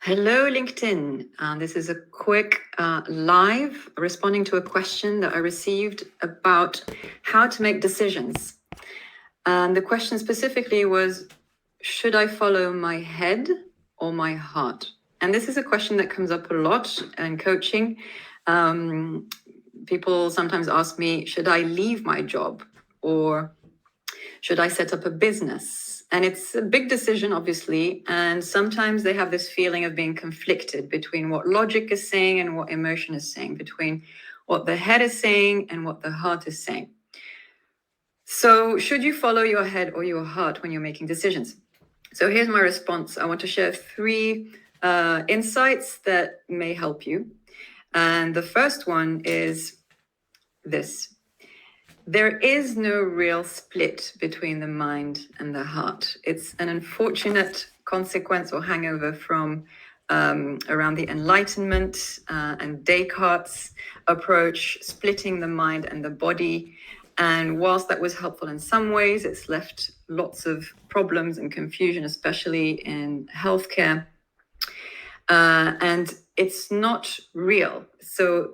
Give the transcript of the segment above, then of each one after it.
Hello, LinkedIn. This is a quick live responding to a question that I received about how to make decisions. The question specifically was, should I follow my head or my heart? And this is a question that comes up a lot in coaching. People sometimes ask me, should I leave my job or should I set up a business? And it's a big decision, obviously. And sometimes they have this feeling of being conflicted between what logic is saying and what emotion is saying, between what the head is saying and what the heart is saying. So should you follow your head or your heart when you're making decisions? So here's my response. I want to share three insights that may help you. And the first one is this. There is no real split between the mind and the heart. It's an unfortunate consequence or hangover from around the Enlightenment and Descartes' approach, splitting the mind and the body. And whilst that was helpful in some ways, it's left lots of problems and confusion, especially in healthcare. And it's not real. So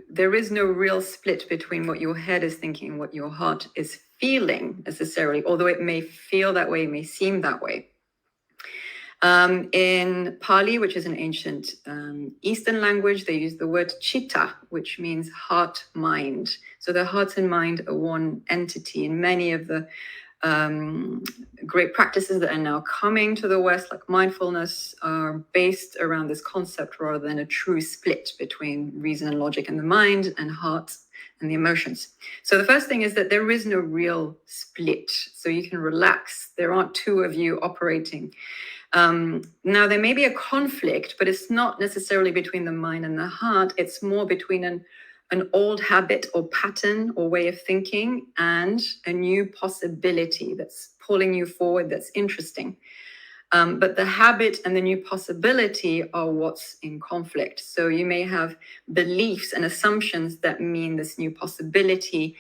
there is no real split between what your head is thinking and what your heart is feeling necessarily, although it may feel that way, may seem that way. In Pali, which is an ancient Eastern language, they use the word chitta, which means heart-mind. So the heart and mind are one entity. In many of the great practices that are now coming to the West, like mindfulness, are based around this concept rather than a true split between reason and logic and the mind and heart and the emotions. So the first thing is that there is no real split. So you can relax. There aren't two of you operating. Now, there may be a conflict, but it's not necessarily between the mind and the heart. It's more between an old habit or pattern or way of thinking and a new possibility that's pulling you forward, that's interesting. But the habit and the new possibility are what's in conflict. So you may have beliefs and assumptions that mean this new possibility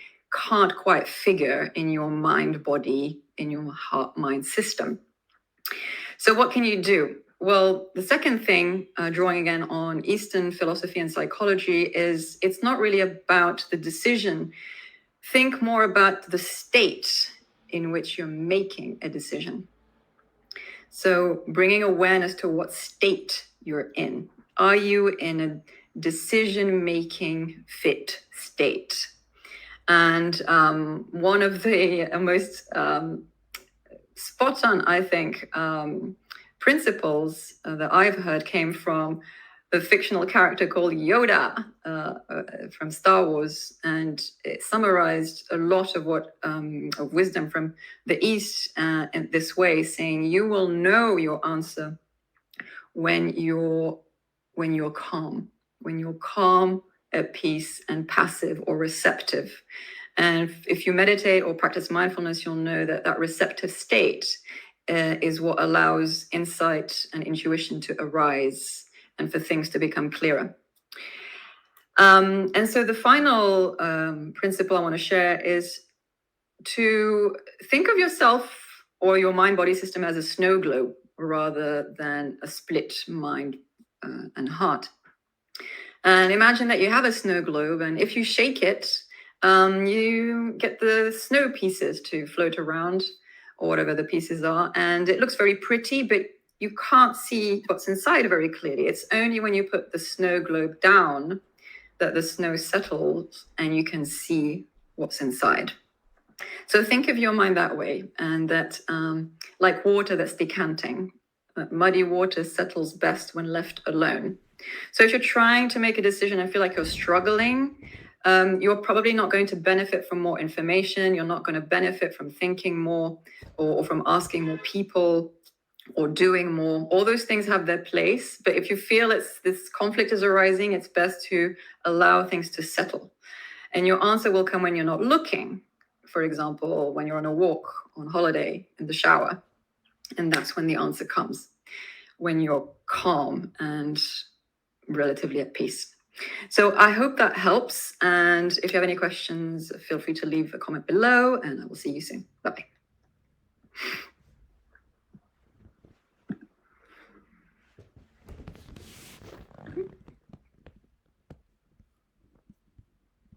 can't quite figure in your mind, body, in your heart-mind system. So what can you do? Well, the second thing, drawing again on Eastern philosophy and psychology, is it's not really about the decision. Think more about the state in which you're making a decision. So bringing awareness to what state you're in. Are you in a decision-making fit state? And one of the most spot on, I think, principles that I've heard came from a fictional character called Yoda from Star Wars, and it summarized a lot of what of wisdom from the East in this way, saying you will know your answer when you're calm, at peace, and passive or receptive. And if you meditate or practice mindfulness, you'll know that that receptive state is what allows insight and intuition to arise and for things to become clearer. And so the final principle I want to share is to think of yourself or your mind-body system as a snow globe rather than a split mind and heart. And imagine that you have a snow globe, and if you shake it, you get the snow pieces to float around, or whatever the pieces are, and it looks very pretty, but you can't see what's inside very clearly. It's only when you put the snow globe down that the snow settles and you can see what's inside. So think of your mind that way, and that like water that's decanting, muddy water settles best when left alone. So if you're trying to make a decision and feel like you're struggling, you're probably not going to benefit from more information. You're not going to benefit from thinking more or from asking more people or doing more. All those things have their place. But if you feel this conflict is arising, it's best to allow things to settle. And your answer will come when you're not looking. For example, when you're on a walk, on holiday, in the shower. And that's when the answer comes, when you're calm and relatively at peace. So I hope that helps. And if you have any questions, feel free to leave a comment below, and I will see you soon. Bye-bye.